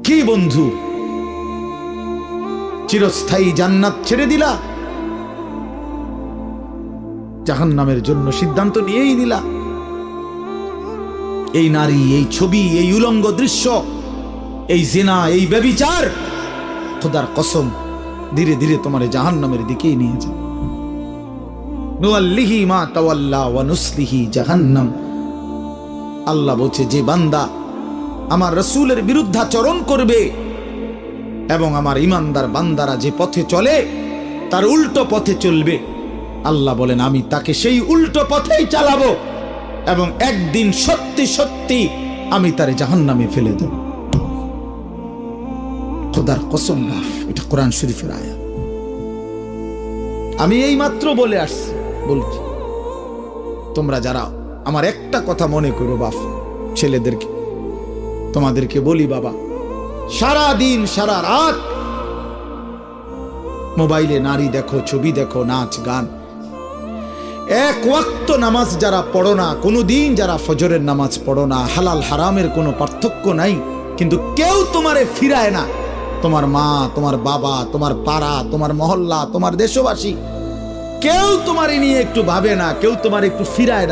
কি বন্ধু, চিরস্থায়ী জান্নাত ছেড়ে দিলা, জাহান্নামের জন্য সিদ্ধান্ত নিয়েই নিলা। এই নারী, এই ছবি, এই উলঙ্গ দৃশ্য, এই জিনা, এই ব্যভিচার, খোদার কসম ধীরে ধীরে তোমার জাহান্নামের দিকেই নিয়ে যাবে। নুআল্লিহি মা তাওয়াল্লা ওয়া নুসলিহি জাহান্নাম। আল্লাহ বলছে, যে বান্দা আমার রাসূলের বিরুদ্ধাচরণ করবে এবং আমার ঈমানদার বান্দারা যে পথে চলে তার উল্টো পথে চলবে, আল্লাহ বলেন আমি তাকে সেই উল্টো পথেই চালাবো এবং একদিন সত্যি সত্যি আমি তারে জাহান্নামে ফেলে দেব। খোদার কসম, এটা কোরআন শরীফের আয়াত। আমি এই মাত্র বলে আসছি, বলছি তোমরা যারা আমার একটা কথা মনে করো বাপ, ছেলেদেরকে তোমাদেরকে বলি, বাবা সারা দিন সারা রাত মোবাইলে নারী দেখো, ছবি দেখো, নাচ গান, এক ওয়াক্ত নামাজ যারা পড়ো না, কোনোদিন যারা ফজরের নামাজ পড়ো না, হালাল হারামের কোনো পার্থক্য নাই, কিন্তু কেউ তোমারে ফিরায় না। তোমার মা, তোমার বাবা, তোমার পাড়া, তোমার মহল্লা, তোমার দেশবাসী, কেউ তোমারে নিয়ে একটু ভাবে না, কেউ তোমার একটু ফিরায় না।